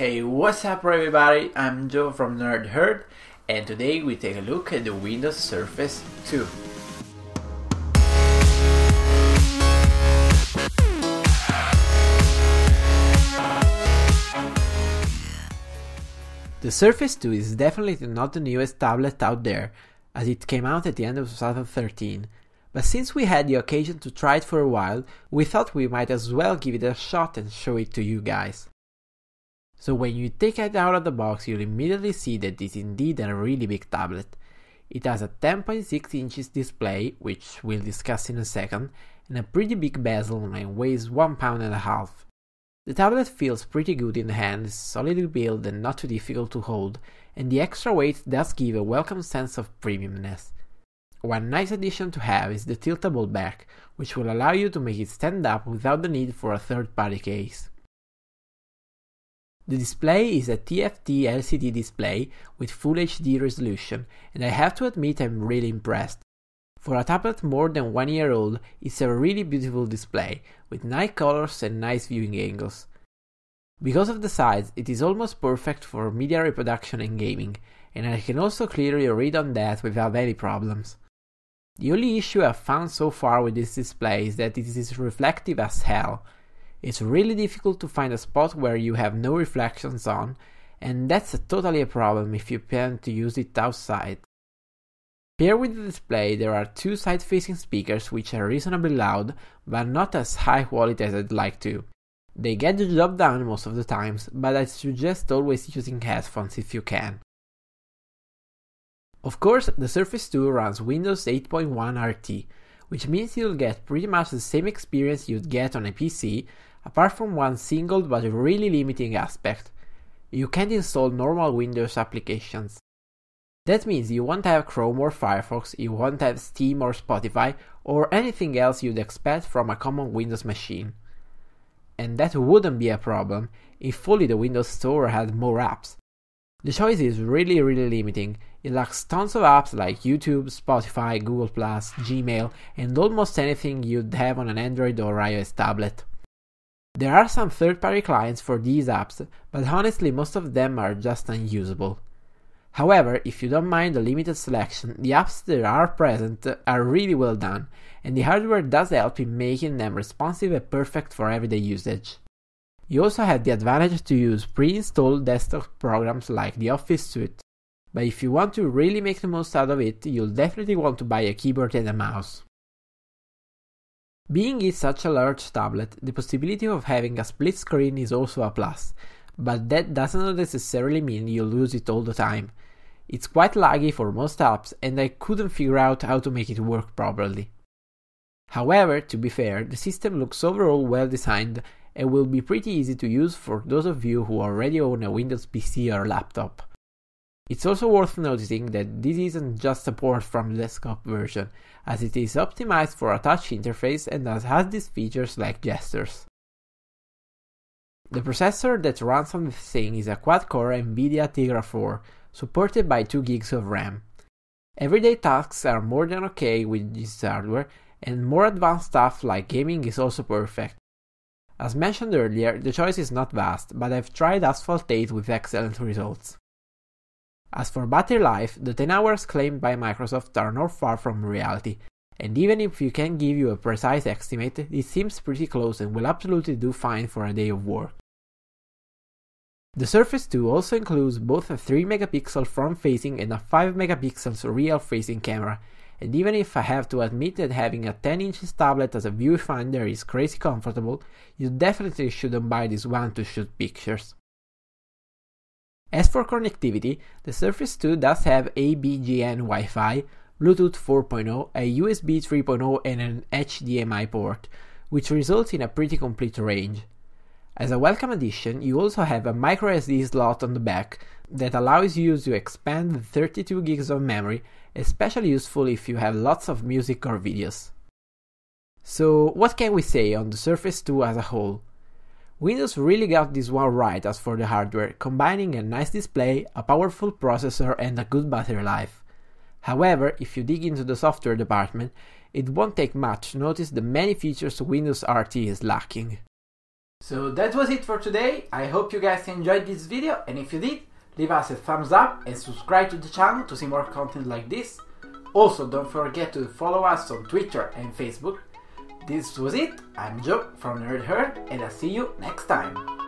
Hey, what's up everybody? I'm Joe from Nerd Herd, and today we take a look at the Windows Surface 2. The Surface 2 is definitely not the newest tablet out there, as it came out at the end of 2013, but since we had the occasion to try it for a while, we thought we might as well give it a shot and show it to you guys. So when you take it out of the box, you'll immediately see that it's indeed a really big tablet. It has a 10.6 inches display, which we'll discuss in a second, and a pretty big bezel and weighs 1.5 pounds. The tablet feels pretty good in the hand, is solidly built and not too difficult to hold, and the extra weight does give a welcome sense of premiumness. One nice addition to have is the tiltable back, which will allow you to make it stand up without the need for a third-party case. The display is a TFT LCD display with Full HD resolution, and I have to admit I'm really impressed. For a tablet more than 1 year old, it's a really beautiful display, with nice colors and nice viewing angles. Because of the size, it is almost perfect for media reproduction and gaming, and I can also clearly read on that without any problems. The only issue I've found so far with this display is that it is reflective as hell. It's really difficult to find a spot where you have no reflections on, and that's totally a problem if you plan to use it outside. Paired with the display, there are two side-facing speakers which are reasonably loud, but not as high quality as I'd like to. They get the job done most of the times, but I suggest always using headphones if you can. Of course, the Surface 2 runs Windows 8.1 RT, which means you'll get pretty much the same experience you'd get on a PC, apart from one single but really limiting aspect. You can't install normal Windows applications. That means you won't have Chrome or Firefox, you won't have Steam or Spotify, or anything else you'd expect from a common Windows machine. And that wouldn't be a problem if only the Windows Store had more apps. The choice is really limiting. It lacks tons of apps like YouTube, Spotify, Google+, Gmail, and almost anything you'd have on an Android or iOS tablet. There are some third-party clients for these apps, but honestly most of them are just unusable. However, if you don't mind the limited selection, the apps that are present are really well done, and the hardware does help in making them responsive and perfect for everyday usage. You also have the advantage to use pre-installed desktop programs like the Office suite, but if you want to really make the most out of it, you'll definitely want to buy a keyboard and a mouse. Being it such a large tablet, the possibility of having a split screen is also a plus, but that doesn't necessarily mean you'll use it all the time. It's quite laggy for most apps, and I couldn't figure out how to make it work properly. However, to be fair, the system looks overall well designed and will be pretty easy to use for those of you who already own a Windows PC or laptop. It's also worth noticing that this isn't just a port from the desktop version, as it is optimized for a touch interface and has these features like gestures. The processor that runs on the thing is a quad-core NVIDIA Tegra 4, supported by 2 GB of RAM. Everyday tasks are more than okay with this hardware, and more advanced stuff like gaming is also perfect. As mentioned earlier, the choice is not vast, but I've tried Asphalt 8 with excellent results. As for battery life, the 10 hours claimed by Microsoft are not far from reality, and even if you can't give you a precise estimate, it seems pretty close and will absolutely do fine for a day of work. The Surface 2 also includes both a 3MP front-facing and a 5MP rear-facing camera, and even if I have to admit that having a 10-inch tablet as a viewfinder is crazy comfortable, you definitely shouldn't buy this one to shoot pictures. As for connectivity, the Surface 2 does have ABGN Wi-Fi, Bluetooth 4.0, a USB 3.0 and an HDMI port, which results in a pretty complete range. As a welcome addition, you also have a microSD slot on the back that allows you to expand the 32 GB of memory, especially useful if you have lots of music or videos. So what can we say on the Surface 2 as a whole? Windows really got this one right as for the hardware, combining a nice display, a powerful processor and a good battery life. However, if you dig into the software department, it won't take much to notice the many features Windows RT is lacking. So that was it for today. I hope you guys enjoyed this video, and if you did, leave us a thumbs up and subscribe to the channel to see more content like this. Also, don't forget to follow us on Twitter and Facebook. This was it. I'm Joe from Nerd Herd, and I'll see you next time.